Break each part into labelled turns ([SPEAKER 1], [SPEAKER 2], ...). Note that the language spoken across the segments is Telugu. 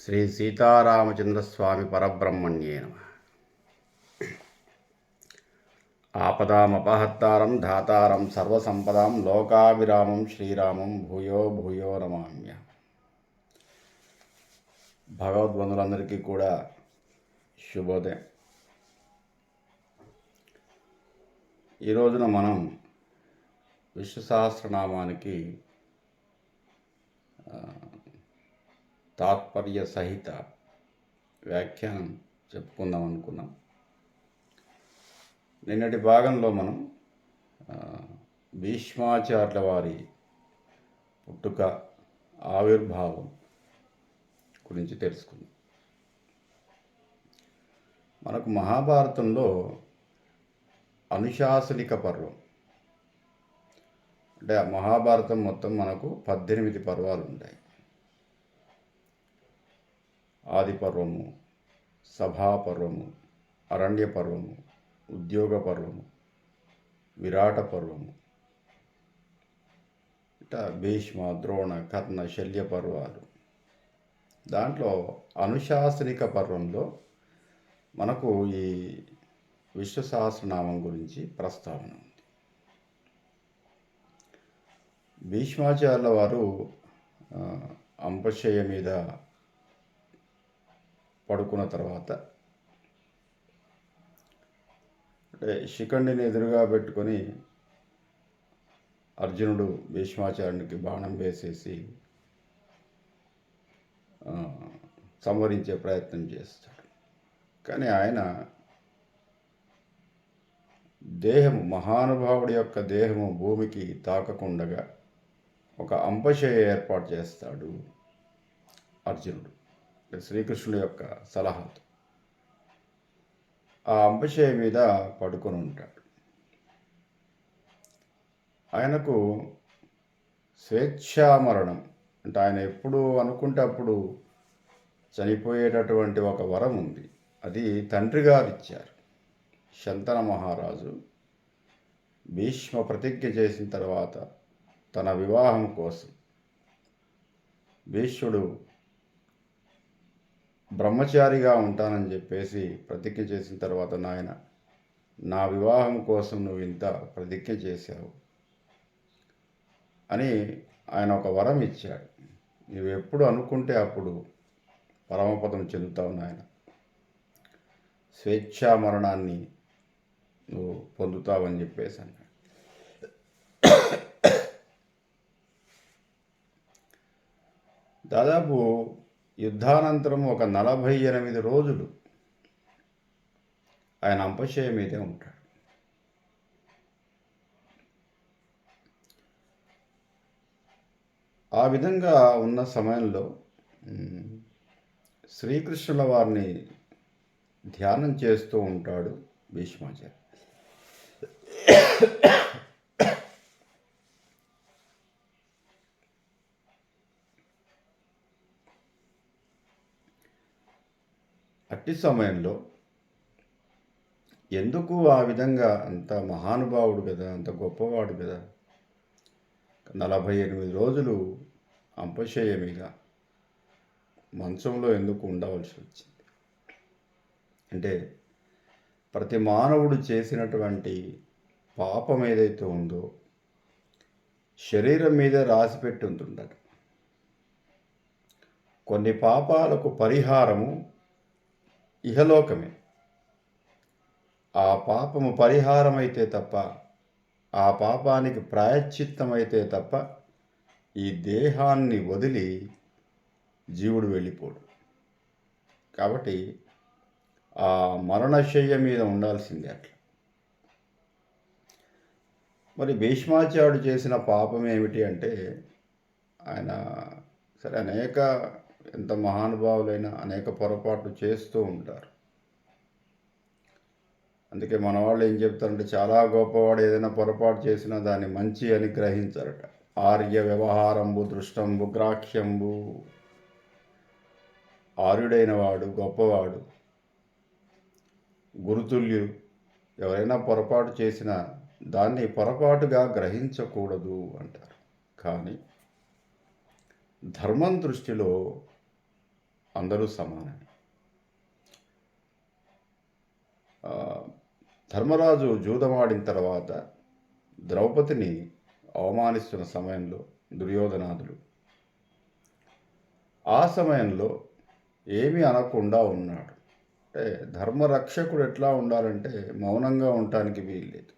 [SPEAKER 1] శ్రీ సీతారామచంద్రస్వామి పరబ్రహ్మణ్యే నమః. ఆపదామపహర్తారం ధాతారం సర్వసంపదాం లోకాభిరామం శ్రీరామం భూయో భూయో నమామ్య. భగవద్బంధులందరికీ కూడా శుభోదయం. ఈ రోజున మనం విష్ణు సహస్రనామానికి తాత్పర్య సహిత వ్యాఖ్యానం చెప్పుకుందాం అనుకున్నాం. నిన్నటి భాగంలో మనం భీష్మాచార్యుల వారి పుట్టుక, ఆవిర్భావం గురించి తెలుసుకుందాం. మనకు మహాభారతంలో అనుశాసనిక పర్వం, అంటే ఆ మహాభారతం మొత్తం మనకు 18 పర్వాలు ఉంటాయి. ఆది పర్వము, సభాపర్వము, అరణ్య పర్వము, ఉద్యోగ పర్వము, విరాట పర్వము, ఇట్లా భీష్మ, ద్రోణ, కర్ణ, శల్య పర్వాలు. దాంట్లో అనుశాసనిక పర్వంలో మనకు ఈ విష్ణు సహస్రనామం గురించి ప్రస్తావన ఉంది. భీష్మాచార్యుల వారు అంపశయ్య మీద పడుకున్న తర్వాత, అంటే శిఖండిని ఎదురుగా పెట్టుకొని అర్జునుడు భీష్మాచార్యునికి బాణం వేసేసి సంహరించే ప్రయత్నం చేస్తాడు. కానీ ఆయన దేహము, మహానుభావుడి యొక్క దేహము భూమికి తాకకుండగా ఒక అంపశయ్య ఏర్పాటు చేస్తాడు అర్జునుడు, శ్రీకృష్ణుడి యొక్క సలహాతో. ఆ అంపశయ్య మీద పడుకొని ఉంటాడు. ఆయనకు స్వేచ్ఛామరణం, అంటే ఆయన ఎప్పుడు అనుకుంటే అప్పుడు చనిపోయేటటువంటి ఒక వరం ఉంది. అది తండ్రి గారు ఇచ్చారు. శంతన మహారాజు భీష్మ ప్రతిజ్ఞ చేసిన తర్వాత తన వివాహం కోసం భీష్ముడు బ్రహ్మచారిగా ఉంటానని చెప్పేసి ప్రతిజ్ఞ చేసిన తర్వాత, నాయన, నా వివాహం కోసం నువ్వు ఇంత ప్రతిజ్ఞ చేశావు అని ఆయన ఒక వరం ఇచ్చాడు. నువ్వు ఎప్పుడు అనుకుంటే అప్పుడు పరమపదం చెందుతావు నాయన, స్వేచ్ఛా మరణాన్ని నువ్వు పొందుతావని చెప్పేసి అన్నాడు. దాదాపు యుద్ధానంతరం ఒక 48 రోజులు ఆయన అంపశయ్య మీదే ఉంటాడు. ఆ విధంగా ఉన్న సమయంలో శ్రీకృష్ణుల వారిని ధ్యానం చేస్తూ ఉంటాడు భీష్మాచార్య. అట్టి సమయంలో ఎందుకు ఆ విధంగా, అంత మహానుభావుడు కదా, అంత గొప్పవాడు కదా, 48 రోజులు అంపశయ్య మీద మంచంలో ఎందుకు ఉండవలసి వచ్చింది అంటే, ప్రతి మానవుడు చేసినటువంటి పాపం ఏదైతే ఉందో శరీరం మీద రాసిపెట్టి ఉంటుందట. కొన్ని పాపాలకు పరిహారము ఇహలోకమే. ఆ పాపము పరిహారమైతే తప్ప, ఆ పాపానికి ప్రాయశ్చిత్తమైతే తప్ప ఈ దేహాన్ని వదిలి జీవుడు వెళ్ళిపోడు. కాబట్టి ఆ మరణశయ్య మీద ఉండాల్సిందే అట్లా. మరి భీష్మాచార్యుడు చేసిన పాపం ఏమిటి అంటే, ఆయన సరే ఎంత మహానుభావులైనా అనేక పొరపాట్లు చేస్తూ ఉంటారు. అందుకే మన వాళ్ళు ఏం చెప్తారంటే, చాలా గొప్పవాడు ఏదైనా పొరపాటు చేసినా దాన్ని మంచి అని గ్రహించారట. ఆర్య వ్యవహారంబు దృష్టంబు గ్రాహ్యంబు. ఆర్యుడైన వాడు, గొప్పవాడు, గురుతుల్యుడు ఎవరైనా పొరపాటు చేసినా దాన్ని పొరపాటుగా గ్రహించకూడదు అంటారు. కానీ ధర్మం దృష్టిలో అందరూ సమానమే. ఆ, ధర్మరాజు జూదమాడిన తర్వాత ద్రౌపదిని అవమానిస్తున్న సమయంలో దుర్యోధనాదులు ఆ సమయంలో ఏమీ అనకుండా ఉన్నాడు. అంటే ధర్మరక్షకుడు ఎట్లా ఉండాలంటే మౌనంగా ఉండటానికి వీల్లేదు.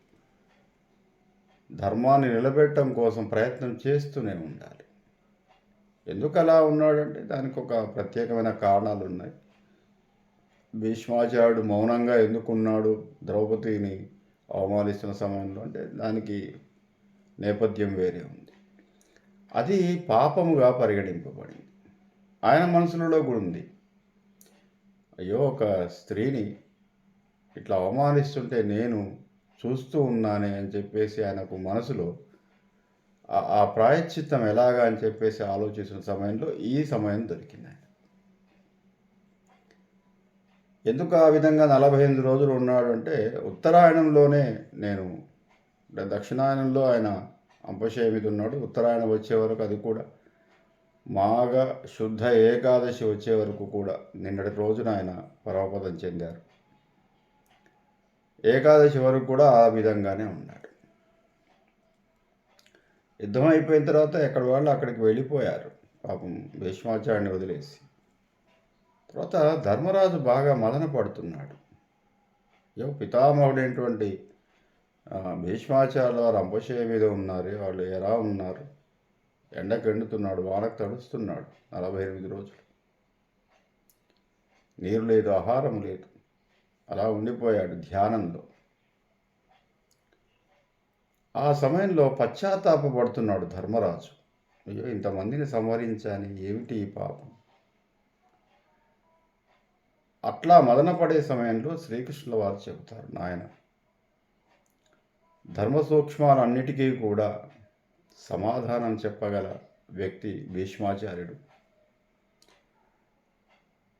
[SPEAKER 1] ధర్మాన్ని నిలబెట్టడం కోసం ప్రయత్నం చేస్తూనే ఉండాలి. ఎందుకు అలా ఉన్నాడంటే దానికి ఒక ప్రత్యేకమైన కారణాలు ఉన్నాయి. భీష్మాచార్యుడు మౌనంగా ఎందుకున్నాడు ద్రౌపదిని అవమానిస్తున్న సమయంలో అంటే దానికి నేపథ్యం వేరే ఉంది. అది పాపముగా పరిగణింపబడింది. ఆయన మనసులో కూడా ఉంది. అయ్యో, ఒక స్త్రీని ఇట్లా అవమానిస్తుంటే నేను చూస్తూ ఉన్నానే అని చెప్పేసి ఆయనకు మనసులో ఆ ప్రాయశ్చిత్తం ఎలాగా అని చెప్పేసి ఆలోచిస్తున్న సమయంలో ఈ సమయం దొరికింది. ఆయన ఎందుకు ఆ విధంగా 48 రోజులు ఉన్నాడు అంటే ఉత్తరాయణంలోనే నేను అంటే దక్షిణాయనంలో ఆయన అంపశయ మీద ఉన్నాడు. ఉత్తరాయణం వచ్చే వరకు అది కూడా మాఘ శుద్ధ ఏకాదశి వచ్చే వరకు కూడా నిన్నటి రోజున ఆయన పరమపదం చెందారు. ఏకాదశి వరకు కూడా ఆ విధంగానే ఉన్నాడు. యుద్ధం అయిపోయిన తర్వాత ఎక్కడి వాళ్ళు అక్కడికి వెళ్ళిపోయారు పాపం భీష్మాచార్యుని వదిలేసి. తర్వాత ధర్మరాజు బాగా మదన పడుతున్నాడు. పితామహుడైనటువంటి భీష్మాచార్యుల వారు అంపశయ మీద ఉన్నారు, వాళ్ళు ఎలా ఉన్నారు, ఎండకు ఎండుతున్నాడు, వానకు తడుస్తున్నాడు 48 రోజులు, నీరు లేదు, ఆహారం లేదు, అలా ఉండిపోయాడు ధ్యానంలో. ఆ సమయంలో పశ్చాత్తాపడుతున్నాడు ధర్మరాజు. అయ్యో, ఇంతమందిని సంహరించాని, ఏమిటి ఈ పాపం. అట్లా మదనపడే సమయంలో శ్రీకృష్ణుల వారు చెబుతారు, నాయన ధర్మ సూక్ష్మాలన్నిటికీ కూడా సమాధానం చెప్పగల వ్యక్తి భీష్మాచార్యుడు.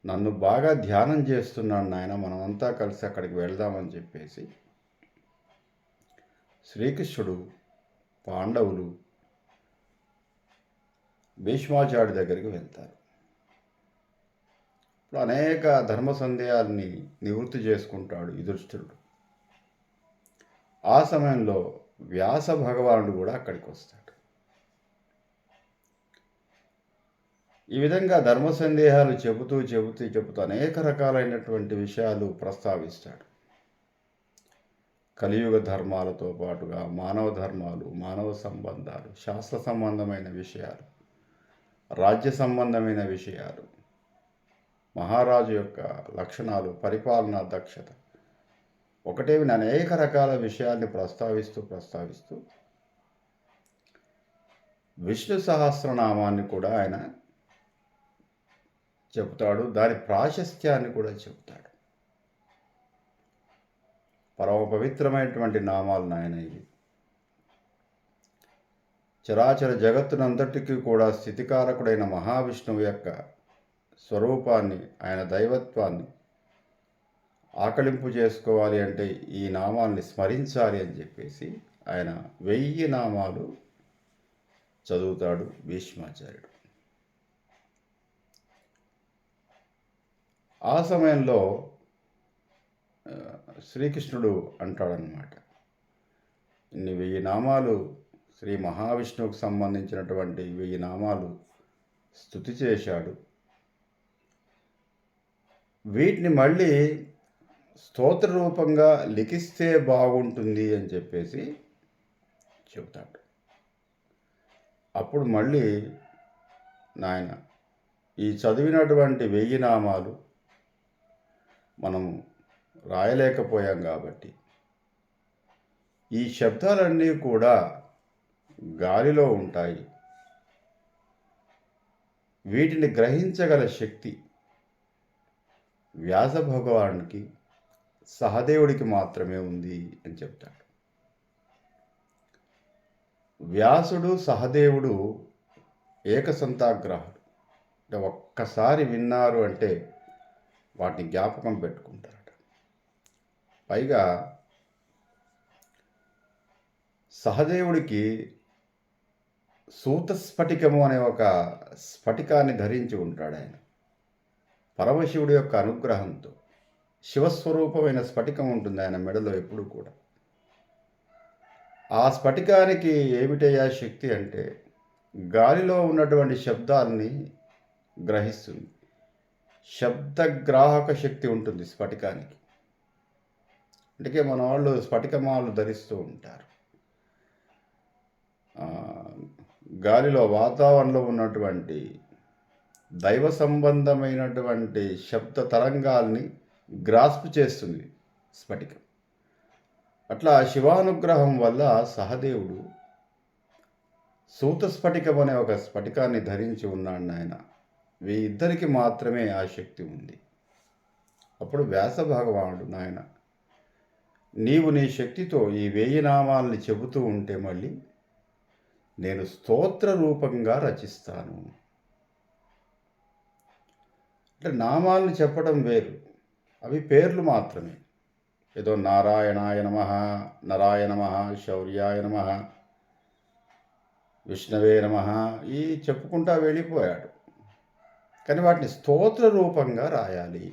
[SPEAKER 1] నన్ను బాగా ధ్యానం చేస్తున్నాడు నాయన, మనమంతా కలిసి అక్కడికి వెళ్దామని చెప్పేసి శ్రీకృష్ణుడు, పాండవులు భీష్మాచార్యుడి దగ్గరికి వెళ్తారు. ఇప్పుడు అనేక ధర్మ సందేహాల్ని నివృత్తి చేసుకుంటాడు యుధిష్ఠిరుడు. ఆ సమయంలో వ్యాస భగవానుడు కూడా అక్కడికి వస్తాడు. ఈ విధంగా ధర్మ సందేహాలు చెబుతూ అనేక రకాలైనటువంటి విషయాలు ప్రస్తావిస్తాడు. కలియుగ ధర్మాలతో పాటుగా మానవ ధర్మాలు, మానవ సంబంధాలు, శాస్త్ర సంబంధమైన విషయాలు, రాజ్య సంబంధమైన విషయాలు, మహారాజు యొక్క లక్షణాలు, పరిపాలనా దక్షత, ఒకటేవి అనేక రకాల విషయాల్ని ప్రస్తావిస్తూ విష్ణు సహస్రనామాన్ని కూడా ఆయన చెబుతాడు. దాని ప్రాశస్త్యాన్ని కూడా చెబుతాడు. పరమ పవిత్రమైనటువంటి నామాలు నాయన ఇవి. చరాచర జగత్తునంతటికీ కూడా స్థితికారకుడైన మహావిష్ణువు యొక్క స్వరూపాన్ని, ఆయన దైవత్వాన్ని ఆకలింపు చేసుకోవాలి అంటే ఈ నామాల్ని స్మరించాలి అని చెప్పేసి ఆయన 1000 నామాలు చదువుతాడు భీష్మాచార్యుడు. ఆ సమయంలో శ్రీకృష్ణుడు అంటాడనమాట, ఇన్ని 1000 నామాలు శ్రీ మహావిష్ణువుకు సంబంధించినటువంటి 1000 నామాలు స్తుతి చేశాడు. వీటిని మళ్ళీ స్తోత్ర రూపంగా లిఖిస్తే బాగుంటుంది అని చెప్పేసి చెబుతాడు. అప్పుడు మళ్ళీ నాయన ఈ చదివినటువంటి 1000 నామాలు మనము రాయలేకపోయాం కాబట్టి ఈ శబ్దాలన్నీ కూడా గాలిలో ఉంటాయి. వీటిని గ్రహించగల శక్తి వ్యాస భగవానుడికి, సహదేవుడికి మాత్రమే ఉంది అని చెప్తాడు. వ్యాసుడు, సహదేవుడు ఏకసంతాగ్రహుడు. అంటే ఒక్కసారి విన్నారు అంటే వాటిని జ్ఞాపకం పెట్టుకుంటారట. పైగా సహదేవుడికి సూత స్ఫటికము అనే ఒక స్ఫటికాన్ని ధరించి ఉంటాడు ఆయన. పరమశివుడి యొక్క అనుగ్రహంతో శివస్వరూపమైన స్ఫటికం ఉంటుంది ఆయన మెడలో ఎప్పుడు కూడా. ఆ స్ఫటికానికి ఏమిటయ్యా శక్తి అంటే గాలిలో ఉన్నటువంటి శబ్దాల్ని గ్రహిస్తుంది. శబ్దగ్రాహక శక్తి ఉంటుంది స్ఫటికానికి. అందుకే మన వాళ్ళు స్ఫటికమాలు ధరిస్తూ ఉంటారు. గాలిలో వాతావరణంలో ఉన్నటువంటి దైవ సంబంధమైనటువంటి శబ్ద తరంగాల్ని గ్రాస్ప్ చేస్తుంది స్ఫటికం. అట్లా శివానుగ్రహం వల్ల సహదేవుడు సూత స్ఫటికం అనే ఒక స్ఫటికాన్ని ధరించి ఉన్నాడు ఆయన. ఇద్దరికి మాత్రమే ఆ శక్తి ఉంది. అప్పుడు వ్యాస భగవానుడు, నాయన నీవు నీ శక్తితో ఈ 1000 నామాల్ని చెబుతూ ఉంటే మళ్ళీ నేను స్తోత్ర రూపంగా రచిస్తాను. అంటే నామాలను చెప్పడం వేరు, అవి పేర్లు మాత్రమే. ఏదో నారాయణాయ నమః, నరాయ నమః, శౌర్యాయ నమః, విష్ణవే నమః ఈ చెప్పుకుంటా వెళ్ళిపోయాడు. కానీ వాటిని స్తోత్ర రూపంగా రాయాలి.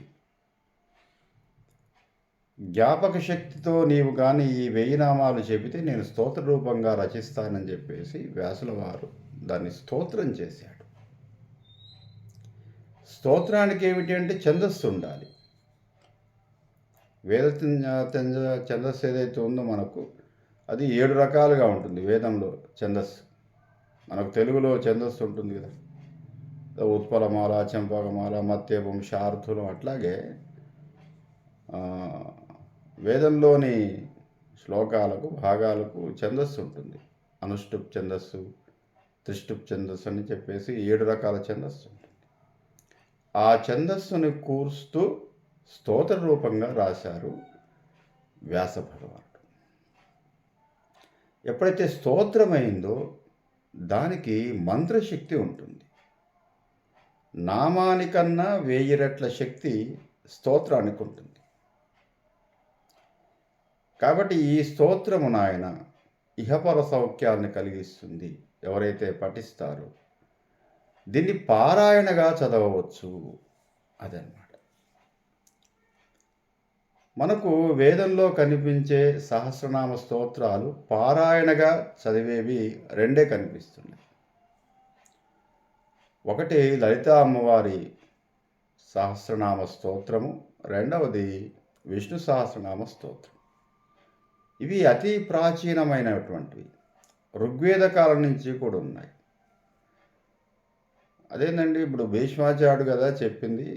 [SPEAKER 1] జ్ఞాపక శక్తితో నీవు కానీ ఈ 1000 నామాలు చెబితే నేను స్తోత్ర రూపంగా రచిస్తానని చెప్పేసి వ్యాసుల వారు దాన్ని స్తోత్రం చేశాడు. స్తోత్రానికి ఏమిటి అంటే ఛందస్సు ఉండాలి. వేద ఛందస్సు ఏదైతే ఉందో మనకు అది 7 రకాలుగా ఉంటుంది. వేదంలో ఛందస్సు, మనకు తెలుగులో ఛందస్సు ఉంటుంది కదా, ఉత్పలమాల, చంపకమాల, మత్యపం, శార్థులం. అట్లాగే వేదంలోని శ్లోకాలకు భాగాలకు ఛందస్సు ఉంటుంది. అనుష్టుప్ ఛందస్సు, త్రిష్టుప్ ఛందస్సు అని చెప్పేసి 7 రకాల ఛందస్సు ఉంటుంది. ఆ ఛందస్సుని కూర్స్తూ స్తోత్ర రూపంగా రాశారు వ్యాస భగవానుడు. ఎప్పుడైతే స్తోత్రమైందో దానికి మంత్రశక్తి ఉంటుంది. నామానికన్నా 1000 రెట్ల శక్తి స్తోత్రానికి ఉంటుంది. కాబట్టి ఈ స్తోత్రము నాయన ఇహపర సౌఖ్యాలను కలిగిస్తుంది. ఎవరైతే పఠిస్తారో దీన్ని పారాయణగా చదవవచ్చు. అదన్నమాట. మనకు వేదంలో కనిపించే సహస్రనామ స్తోత్రాలు పారాయణగా చదివేవి 2 కనిపిస్తున్నాయి. ఒకటి లలితా అమ్మవారి సహస్రనామ స్తోత్రము, రెండవది విష్ణు సహస్రనామ స్తోత్రం. ఇవి అతి ప్రాచీనమైనటువంటివి, ఋగ్వేద కాలం నుంచి కూడా ఉన్నాయి. అదేనండి, ఇప్పుడు భీష్మాచార్యుడు కదా చెప్పింది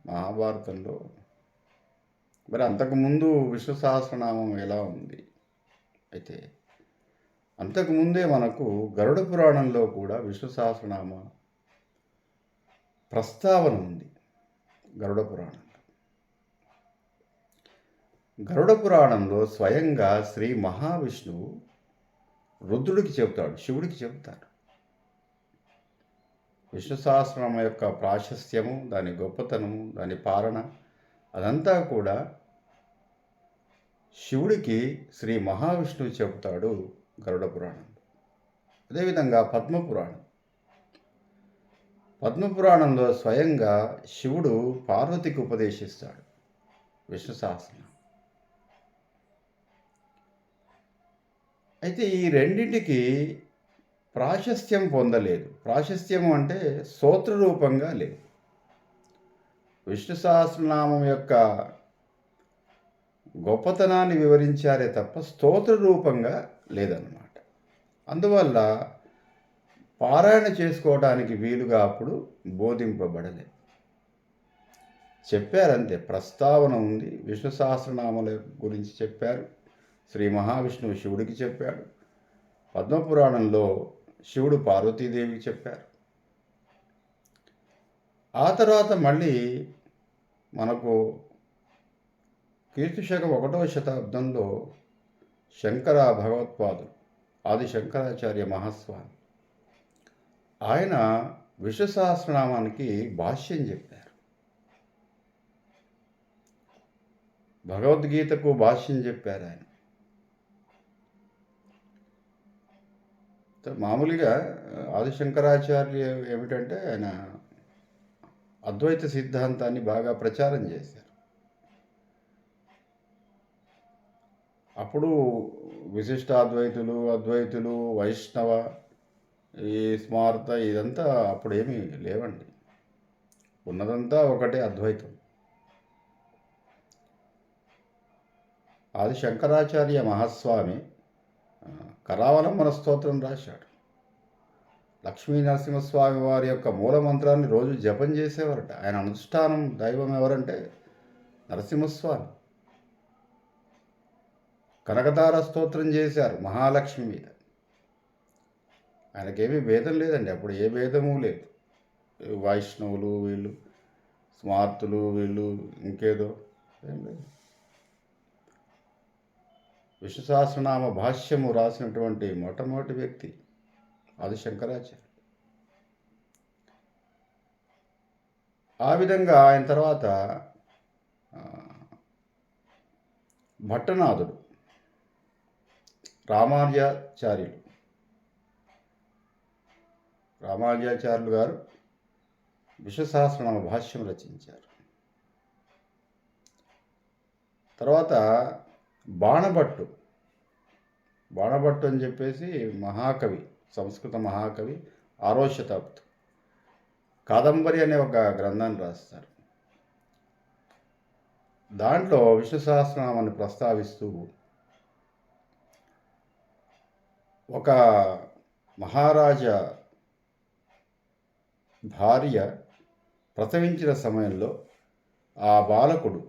[SPEAKER 1] మహాభారతంలో. మరి అంతకుముందు విష్ణు సహస్రనామం ఎలా ఉంది? అయితే అంతకుముందే మనకు గరుడ పురాణంలో కూడా విష్ణు సహస్రనామ ప్రస్తావన ఉంది. గరుడ పురాణంలో స్వయంగా శ్రీ మహావిష్ణువు రుద్రుడికి చెబుతాడు, శివుడికి చెబుతాడు. విష్ణు సహస్రనామం యొక్క ప్రాశస్త్యము, దాని గొప్పతనము, దాని పాలన అదంతా కూడా శివుడికి శ్రీ మహావిష్ణువు చెబుతాడు గరుడ పురాణంలో. అదేవిధంగా పద్మపురాణంలో స్వయంగా శివుడు పార్వతికి ఉపదేశిస్తాడు విష్ణు సహస్రనామం. అయితే ఈ రెండింటికి ప్రాశస్త్యం పొందలేదు. ప్రాశస్త్యము అంటే స్తోత్ర రూపంగా లేదు. విష్ణు సహస్రనామం యొక్క గొప్పతనాన్ని వివరించారే తప్ప స్తోత్ర రూపంగా లేదన్నమాట. అందువల్ల పారాయణ చేసుకోవడానికి వీలుగా అప్పుడు బోధింపబడలేదు. చెప్పారంతే, ప్రస్తావన ఉంది. విష్ణు సహస్రనామాల గురించి చెప్పారు. శ్రీ మహావిష్ణువు శివుడికి చెప్పాడు. పద్మపురాణంలో శివుడు పార్వతీదేవికి చెప్పారు. ఆ తర్వాత మళ్ళీ మనకు కీర్తిశకం 1వ శతాబ్దంలో శంకర భగవత్పాదులు, ఆది శంకరాచార్య మహాస్వామి, ఆయన విష్ణు సహస్రనామానికి భాష్యం చెప్పారు. భగవద్గీతకు భాష్యం చెప్పారు ఆయన. మామూలుగా ఆది శంకరాచార్య ఏమిటంటే ఆయన అద్వైత సిద్ధాంతాన్ని బాగా ప్రచారం చేశారు. అప్పుడు విశిష్టాద్వైతులు, అద్వైతులు, వైష్ణవ, ఈ స్మార్త ఇదంతా అప్పుడేమీ లేవండి. ఉన్నదంతా ఒకటే అద్వైతం. ఆది శంకరాచార్య మహాస్వామి కరావలంబన స్తోత్రం రాశాడు. లక్ష్మీ నరసింహస్వామి వారి యొక్క మూలమంత్రాన్ని రోజు జపం చేసేవారట. ఆయన అనుష్ఠానం దైవం ఎవరంటే నరసింహస్వామి. కనకతార స్తోత్రం చేశారు మహాలక్ష్మి మీద. ఆయనకేమీ భేదం లేదండి, అప్పుడు ఏ భేదము లేదు. వైష్ణవులు వీళ్ళు, స్మార్తులు వీళ్ళు, ఇంకేదో ఏం లేదు. విష్ణు సహస్రనామ భాష్యము రాసినటువంటి మొట్టమొదటి వ్యక్తి ఆది శంకరాచార్య. ఆ విధంగా ఆయన తర్వాత భట్టనాథుడు, రామానుజాచార్యులు గారు విష్ణు సహస్రనామ భాష్యం రచించారు. తర్వాత బాణభట్టు అని చెప్పేసి మహాకవి, సంస్కృత మహాకవి, 6వ శతాబ్దం కాదంబరి అనే ఒక గ్రంథాన్ని రాస్తారు. దాంట్లో విష్ణు సహస్రనామాన్ని ప్రస్తావిస్తూ ఒక మహారాజా భార్య ప్రసవించిన సమయంలో ఆ బాలకుడు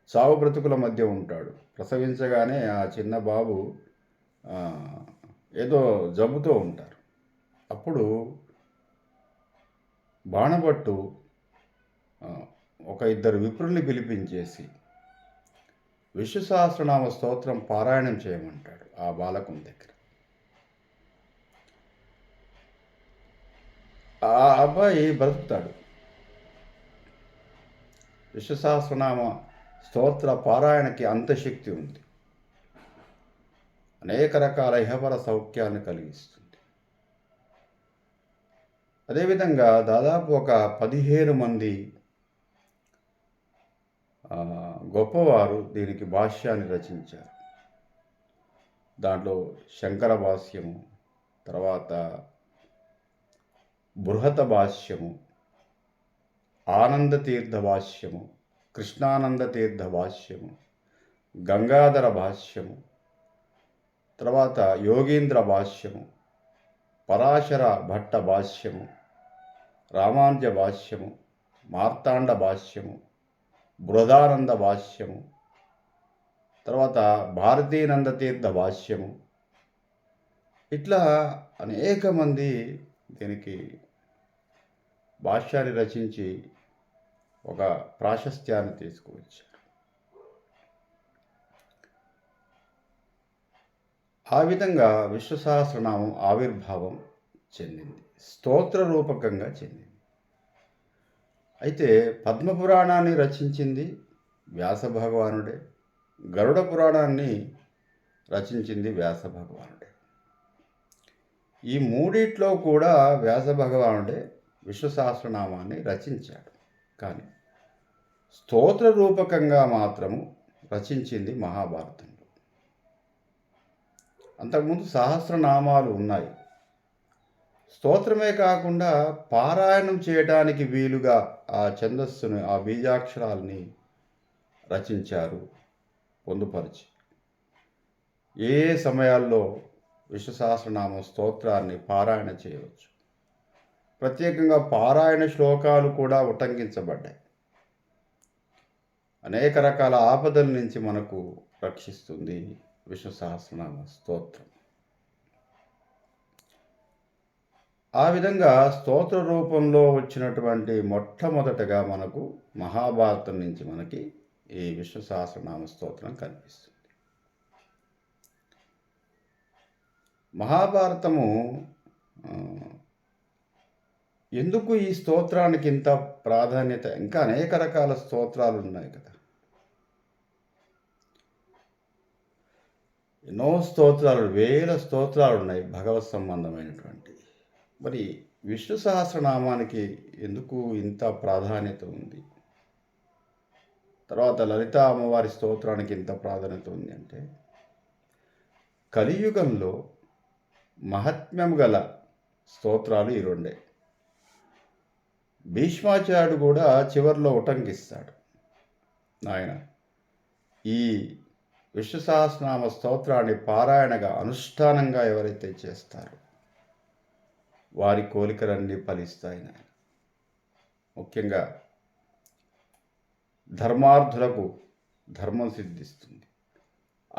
[SPEAKER 1] చావు బ్రతుకుల మధ్య ఉంటాడు. ప్రసవించగానే ఆ చిన్న బాబు ఏదో జబ్బుతో ఉంటారు. అప్పుడు బాణభట్టు ఒక 2 విప్రుల్ని పిలిపించేసి విష్ణు సహస్రనామ స్తోత్రం పారాయణం చేయమంటాడు ఆ బాలకుని దగ్గర. ఆ అబ్బాయి బ్రతుకుతాడు. విష్ణు సహస్రనామ స్తోత్ర పారాయణకి అంత శక్తి ఉంది. అనేక రకాల ఇహపర సౌఖ్యాన్ని కలిగిస్తుంది. అదేవిధంగా దాదాపు ఒక 15 మంది గొప్పవారు దీనికి భాష్యాన్ని రచించారు. దాంట్లో శంకర భాష్యము, తర్వాత బృహత భాష్యము, ఆనంద తీర్థ భాష్యము, కృష్ణానంద తీర్థ భాష్యము, గంగాధర భాష్యము, తర్వాత యోగీంద్ర భాష్యము, పరాశర భట్ట భాష్యము, రామానుజ భాష్యము, మార్తాండ భాష్యము, బృహదానంద భాష్యము, తర్వాత భారతీనంద తీర్థ భాష్యము, ఇట్లా అనేక మంది దీనికి భాష్యాన్ని రచించి ఒక ప్రాశస్త్యాన్ని తీసుకువచ్చారు. ఆ విధంగా విష్ణు సహస్రనామం ఆవిర్భావం చెందింది, స్తోత్ర రూపకంగా చెందింది. అయితే పద్మపురాణాన్ని రచించింది వ్యాస భగవానుడే, గరుడ పురాణాన్ని రచించింది వ్యాస భగవానుడే. ఈ మూడిట్లో కూడా వ్యాస భగవానుడే విష్ణు సహస్రనామాన్ని రచించాడు. కానీ స్తోత్ర రూపకంగా మాత్రము రచించింది మహాభారతంలో. అంతకుముందు సహస్రనామాలు ఉన్నాయి. స్తోత్రమే కాకుండా పారాయణం చేయడానికి వీలుగా ఆ ఛందస్సును, ఆ బీజాక్షరాల్ని రచించారు, పొందుపరిచి. ఏ సమయాల్లో విష్ణు సహస్రనామ స్తోత్రాన్ని పారాయణ చేయవచ్చు. ప్రత్యేకంగా పారాయణ శ్లోకాలు కూడా ఉటంకించబడ్డాయి. అనేక రకాల ఆపదల నుంచి మనకు రక్షిస్తుంది విష్ణు సహస్రనామ స్తోత్రం. ఆ విధంగా స్తోత్ర రూపంలో వచ్చినటువంటి మొట్టమొదటగా మనకు మహాభారతం నుంచి మనకి ఈ విష్ణు సహస్రనామ స్తోత్రం కనిపిస్తుంది. మహాభారతము ఎందుకు ఈ స్తోత్రానికి ఇంత ప్రాధాన్యత? ఇంకా అనేక రకాల స్తోత్రాలు ఉన్నాయి కదా, ఎన్నో స్తోత్రాలు, వేల స్తోత్రాలు ఉన్నాయి భగవత్ సంబంధమైనటువంటి. మరి విష్ణు సహస్రనామానికి ఎందుకు ఇంత ప్రాధాన్యత ఉంది, తర్వాత లలిత అమ్మవారి స్తోత్రానికి ఇంత ప్రాధాన్యత ఉంది అంటే, కలియుగంలో మహాత్మ్యం గల స్తోత్రాలు ఈ రెండే. భీష్మాచార్యుడు కూడా చివరిలో ఉటంకిస్తాడు, నాయన ఈ విష్ణు సహస్రనామ స్తోత్రాన్ని పారాయణగా అనుష్ఠానంగా ఎవరైతే చేస్తారో వారి కోరికలన్నీ ఫలిస్తాయి నాయన. ముఖ్యంగా ధర్మార్థులకు ధర్మం సిద్ధిస్తుంది,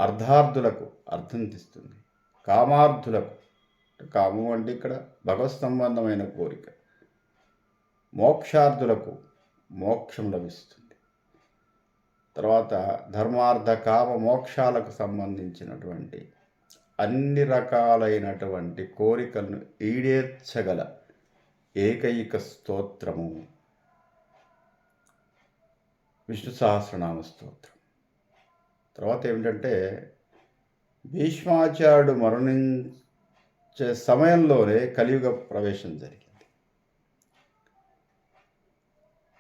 [SPEAKER 1] అర్ధార్థులకు అర్థం తీస్తుంది, కామార్థులకు, కామం అంటే ఇక్కడ భగవత్ సంబంధమైన కోరిక, మోక్షార్థులకు మోక్షం లభిస్తుంది. తర్వాత ధర్మార్థ కామ మోక్షాలకు సంబంధించినటువంటి అన్ని రకాలైనటువంటి కోరికలను ఈడేర్చగల ఏకైక స్తోత్రము విష్ణు సహస్రనామ స్తోత్రం. తర్వాత ఏమిటంటే, భీష్మాచార్యుడు మరణించే సమయంలోనే కలియుగ ప్రవేశం జరిగింది.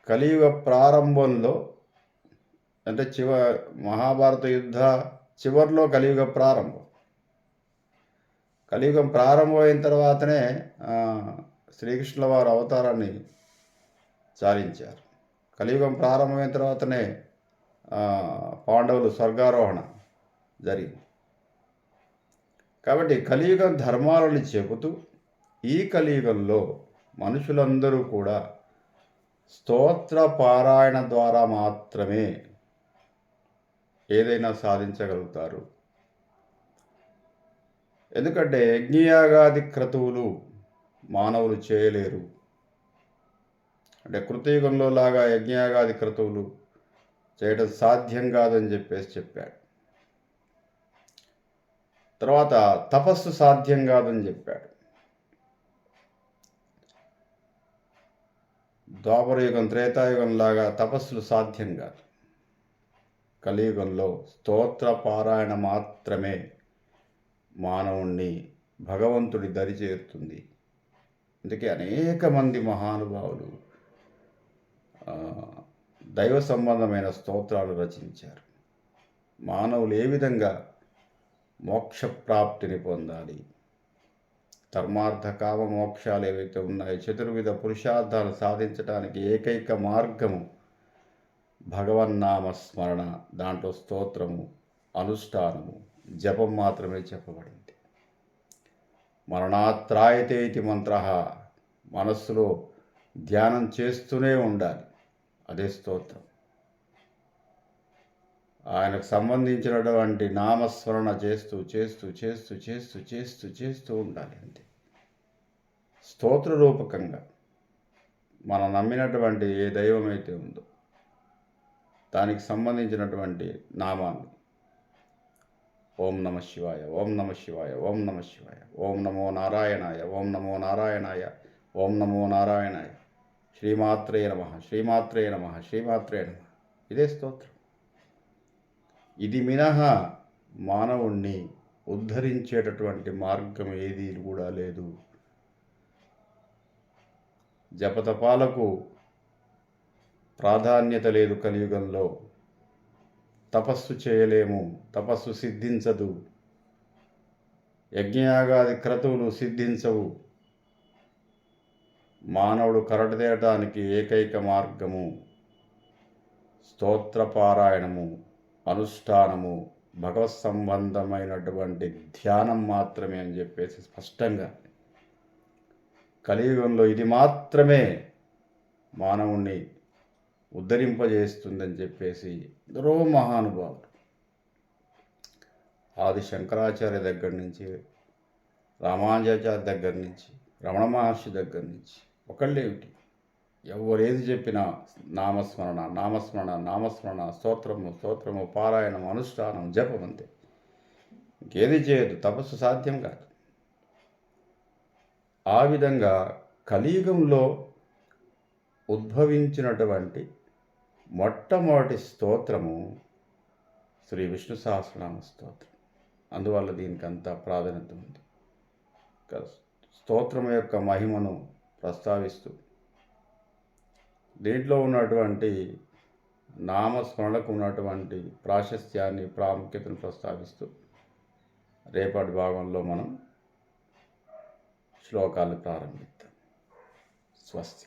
[SPEAKER 1] కలియుగ ప్రారంభంలో అంటే మహాభారత యుద్ధ చివరిలో కలియుగ ప్రారంభం. కలియుగం ప్రారంభమైన తర్వాతనే శ్రీకృష్ణుల వారు అవతారాన్ని చాలించారు. కలియుగం ప్రారంభమైన తర్వాతనే పాండవులు స్వర్గారోహణ జరిగింది. కాబట్టి కలియుగం ధర్మాలను చెబుతూ ఈ కలియుగంలో మనుషులందరూ కూడా స్తోత్ర పారాయణ ద్వారా మాత్రమే ఏదైనా సాధించగలుగుతారు. ఎందుకంటే యజ్ఞయాగాది క్రతువులు మానవులు చేయలేరు. అంటే కృతయుగంలో లాగా యజ్ఞయాగాది క్రతువులు చేయడం సాధ్యం కాదని చెప్పాడు. తర్వాత తపస్సు సాధ్యం కాదని చెప్పాడు. ద్వాపరయుగం త్రేతాయుగం లాగా తపస్సులు సాధ్యం కాదు. కలియుగంలో స్తోత్ర పారాయణ మాత్రమే మానవుణ్ణి భగవంతుడి దరి చేరుతుంది. అందుకే అనేక మంది మహానుభావులు దైవ సంబంధమైన స్తోత్రాలు రచించారు. మానవులు ఏ విధంగా మోక్షప్రాప్తిని పొందాలి, ధర్మార్థ కామ మోక్షాలు ఏవైతే ఉన్నాయో చతుర్విధ పురుషార్థాలు సాధించడానికి ఏకైక మార్గము భగవన్నామ స్మరణ, దాంట్లో స్తోత్రము, అనుష్ఠానము, జపం మాత్రమే చెప్పబడింది. మరణాత్రాయతే ఇది మంత్ర, మనస్సులో ధ్యానం చేస్తూనే ఉండాలి, అదే స్తోత్రం. ఆయనకు సంబంధించినటువంటి నామస్మరణ చేస్తూ చేస్తూ చేస్తూ చేస్తూ చేస్తూ చేస్తూ ఉండాలి. అంతే. స్తోత్ర రూపకంగా మనం నమ్మినటువంటి ఏ దైవం అయితే ఉందో దానికి సంబంధించినటువంటి నామాన్ని ఓం నమ శివాయ, ఓం నమ శివాయ, ఓం నమ శివాయ, ఓం నమో నారాయణాయ, ఓం నమో నారాయణాయ, ఓం నమో నారాయణాయ, శ్రీమాత్రే నమ, శ్రీమాత్రే నమ, శ్రీమాత్రే నమ, ఇదే స్తోత్రం. ఇది మినహా మానవుణ్ణి ఉద్ధరించేటటువంటి మార్గం ఏదీ కూడా లేదు. జపతపాలకు ప్రాధాన్యత లేదు కలియుగంలో. తపస్సు చేయలేము, తపస్సు సిద్ధించదు, యజ్ఞయాగాది క్రతువులు సిద్ధించవు. మానవుడు కరటదేయటానికి ఏకైక మార్గము స్తోత్రపారాయణము, అనుష్ఠానము, భగవత్ సంబంధమైనటువంటి ధ్యానం మాత్రమే అని చెప్పేసి స్పష్టంగా కలియుగంలో ఇది మాత్రమే మానవుణ్ణి ఉద్ధరింపజేస్తుందని చెప్పేసి ఎందరో మహానుభావులు ఆది శంకరాచార్య దగ్గర నుంచి, రామానుజాచార్య దగ్గర నుంచి, రమణ మహర్షి దగ్గర నుంచి ఒకళ్ళేమిటి, ఎవరేది చెప్పినా నామస్మరణ, నామస్మరణ, నామస్మరణ, స్తోత్రము, స్తోత్రము, పారాయణం, అనుష్ఠానం, జపం, అంతే. ఇంకేది చేయదు, తపస్సు సాధ్యం కాదు. ఆ విధంగా కలియుగంలో ఉద్భవించినటువంటి మొట్టమొదటి స్తోత్రము శ్రీ విష్ణు సహస్రనామ స్తోత్రం. అందువల్ల దీనికి అంత ప్రాధాన్యత ఉంది. స్తోత్రం యొక్క మహిమను ప్రస్తావిస్తూ దీంట్లో ఉన్నటువంటి నామస్మరణకు ఉన్నటువంటి ప్రాశస్త్యాన్ని, ప్రాముఖ్యతను ప్రస్తావిస్తూ రేపటి భాగంలో మనం శ్లోకాలు ప్రారంభిద్దాం. స్వస్తి.